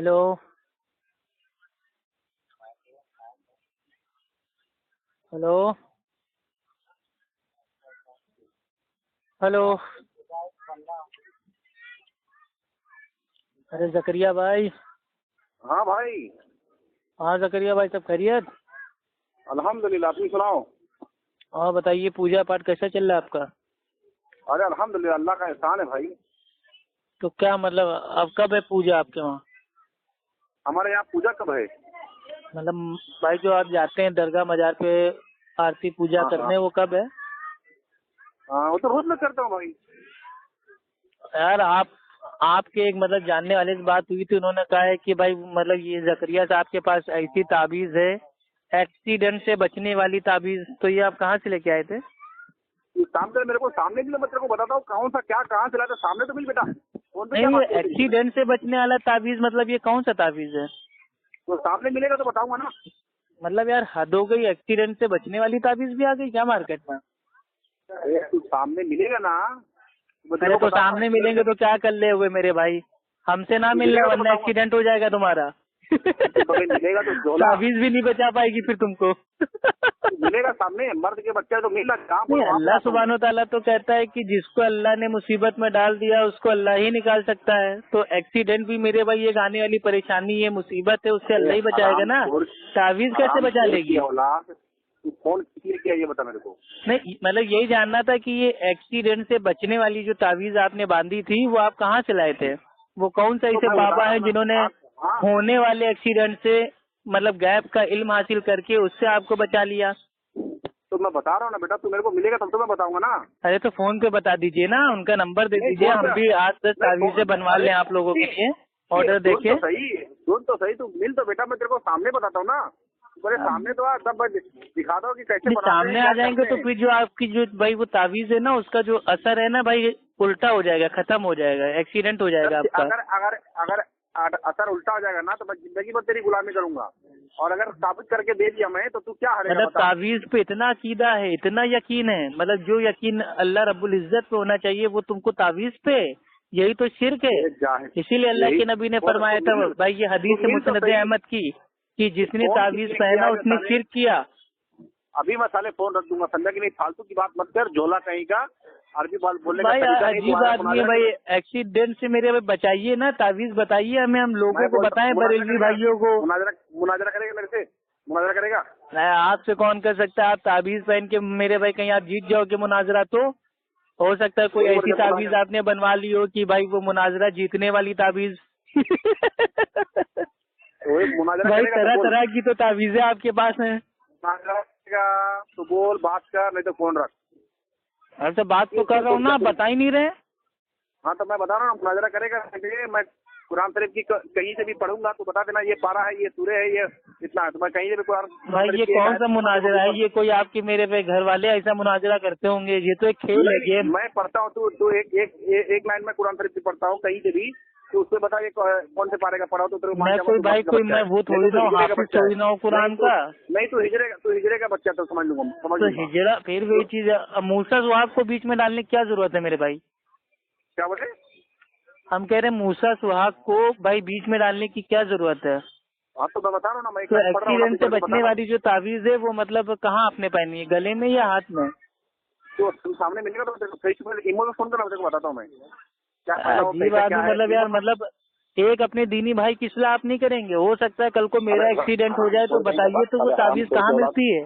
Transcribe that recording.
Hello. Hello. Hello. अरे जकरिया भाई। हाँ भाई। हाँ जकरिया भाई, सब खैरियत? अल्हम्दुलिल्लाह, अपनी सुनाओ। और बताइए, पूजा पाठ कैसा चल रहा है आपका? अरे अल्हम्दुलिल्लाह, अल्लाह का एहसान है भाई। तो क्या मतलब, अब कब है पूजा आपके वहाँ? हमारे यहाँ पूजा कब है? मतलब भाई, जो आप जाते हैं दरगाह मजार पे आरती पूजा हाँ हाँ करने, वो कब है? हाँ, वो तो रोज मैं करता हूँ भाई। यार आपके एक मतलब जानने वाले से बात हुई थी, उन्होंने कहा है कि भाई मतलब ये जकरिया साहब के पास ऐसी ताबीज है, एक्सीडेंट से बचने वाली ताबीज। तो ये आप कहाँ से लेके आए थे? ये सामने मेरे को सामने मिले, मैं तेरे को बताता हूँ कौन सा क्या कहाँ से लाया था। सामने तो मिल बेटा, फोन पे क्या नहीं, ये बात करते हैं? एक्सीडेंट से बचने वाला ताबीज मतलब ये कौन सा ताबीज है? तो सामने मिलेगा तो बताऊंगा ना। मतलब यार हद हो गई, एक्सीडेंट से बचने वाली ताबीज भी आ गई क्या मार्केट में? अरे तू सामने मिलेगा ना, मैं तेरे अरे को तो बताऊंगा। सामने मिलेंगे तो क्या कर ले हुए मेरे भाई? हमसे ना तू मिलना, मिलेगा तो वरना बताऊंगा। एक्सीडेंट हो जाएगा तुम्हारा। तू कभी मिलेगा तो झोला। ताबीज भी नहीं बचा पाएगी फिर तुमको। तू मिलेगा सामने, मर्द के बच्चे तो मिलना, कहाँ नहीं, बोलो वहाँ पे अल्लाह आता हूँ। सुब्हानो तआला तो कहता है कि जिसको अल्लाह ने मुसीबत में डाल दिया उसको अल्लाह ही निकाल सकता है। तो एक्सीडेंट भी मेरे भाई एक आने वाली परेशानी है, मुसीबत है, उससे अरे अल्लाह ही बचाएगा हराम ना। खोर, ताबीज कैसे हराम बचा खोर की लेगी? औलाद। तू फोन किस लिए किया ये बता मेरे को। नहीं, मतलब यही जानना था कि ये एक्सीडेंट से बचने वाली जो ताबीज आपने बांधी थी वो आप कहाँ से लाए थे? वो कौन सा तो ऐसे मैं बता बाबा रहा है हूँ ना। जिन्होंने हाँ हाँ। होने वाले एक्सीडेंट से मतलब गैप का इल्म हासिल करके उससे आपको बचा लिया? तो मैं बता रहा हूँ ना बेटा, तू मेरे को मिलेगा तब तो मैं बताऊंगा ना। अरे तो फोन पे बता दीजिए ना, उनका नंबर दे नहीं दीजिए, फोन हम पे। भी 8-10 नहीं ताबीजें फोन, बनवा अरे लें आप लोगों के लिए, ऑर्डर सुन देके। तो सही, सुन तो सही, तू मिल तो बेटा, मैं तेरे को सामने बताता हूँ ना। तू मेरे सामने तो आ, तब मैं दिखाता हूँ कि कैसे नहीं, बनाते हैं, सामने आ क्या जाएंगे करते तो हैं। फिर जो आपकी जो भाई वो ताबीज है ना, उसका जो असर है ना भाई, उल्टा हो जाएगा, खत्म हो जाएगा, एक्सीडेंट हो जाएगा अगर आपका। अगर अगर अगर असर उल्टा हो जाएगा ना, तो मैं जिंदगी भर तेरी गुलामी करूंगा। और अगर साबित करके दे दिया मैं, तो तू क्या हारेगा मतलब बता। तावीज पे इतना अकीदा है, इतना यकीन है, मतलब जो यकीन अल्लाह रब्बुल इज्जत पे होना चाहिए वो तुमको तावीज पे। यही तो शिर्क है। ये जाहिल। इसीलिए अल्लाह यही के नबी ने फोन फरमाया तो था मिल, भाई, ये तो हदीस है मिल तो मुस्नद सही। अहमद की, कि जिसने फोन किस तावीज लिए किया पहना है उसने साले। शिर्क किया। अभी मैं साले फोन रख दूंगा, समझा कि नहीं। फालतू की बात मत कर, झोला कहीं का। अरबी बोलने का भाई तरीका नहीं अजीब तुम्हारा। आदमी है मुनाजरा भाई, करे। एक्सीडेंट से मेरे भाई बचाइए ना, तावीज बताइए हमें, हम लोगों मैं को बोलता बताएं, मुनाजरा बरेलवी करेगा। भाइयों को। मुनाजरा मुनाजरा करेगा मेरे से। मुनाजरा करेगा। आपसे कौन कर सकता है? आप ताबीज पहन के मेरे भाई कहीं आप जीत जाओगे मुनाजरा तो हो सकता है कोई वही ऐसी मुझे ताबीज मुनाजरा। आपने बनवा ली हो कि भाई वो मुनाजरा जीतने वाली ताबीज। वही मुनाजरा भाई करेगा तो तरह बोल। तरह की तो ताबीजें आपके पास हैं। मुनाजरा करेगा तो बोल, बात कर, नहीं तो फोन रख। अरे तो बात तो कर रहा हूँ ना, आप बता ही नहीं रहे। हाँ तो मैं बता रहा हूँ, मुनाजरा करेगा। मैं कुरान शरीफ की कहीं से भी पढ़ूंगा तो बता देना, ये पारा है, ये सूरे है, ये इतना है। तो मैं कहीं से भी कुरान भाई शरीफ ये की एक कौन आयत सा दूंगा, तो वो भी मुनाजरा है? पढ़। ये कोई आपके मेरे पे घर वाले ऐसा मुनाजरा करते होंगे? ये तो एक खेल है, नहीं गेम। मैं पढ़ता हूँ, तू एक लाइन में कुरान शरीफ की पढ़ता हूँ कहीं से भी। तो उससे बता, ये कौन से पारे का पढ़ा हो तो तेरे को मान मैं जाऊंगा कोई तू भाई मक्के का कोई बच्चा मैं है। वो नहीं तो थोड़ी तू ना हूँ, हिजरे का हाफिज बच्चा है। थोड़ी ना हूँ नहीं कुरान तू का। नहीं तू हिजरे का बच्चा, तो समझ लूंगा, समझ तो लूंगा। हिजरा फिर वही तो चीज है, अब मूसा सुहाग को बीच में डालने की क्या जरूरत है मेरे भाई? क्या बोले? हम कह रहे हैं मूसा सुहाग को भाई बीच में डालने की क्या जरूरत है? हाँ तो मैं बता रहा हूँ ना, मैं एक तो लाइन पढ़ रहा हूँ ना, तू एक्सीडेंट से मेरे को बचने बताना। वाली जो ताबीज है वो मतलब कहाँ आपने पहनी है, गले में या हाथ में? तो तुम सामने मिलेगा तो तेरे को फेस टू फेस इमो में फोन करना, तेरे को बताता हूँ मैं क्या पहना हो, अजीब कैसा क्या आदमी, है मतलब इमो यार में। मतलब एक अपने दीनी भाई की इस्लाह आप नहीं करेंगे? हो सकता है कल को मेरा अरे एक्सीडेंट हो हराम जाए तो खोर कहीं का बताइए, बात, तो वो हराम ताबीज खोर कहाँ की औलाद। मिलती है?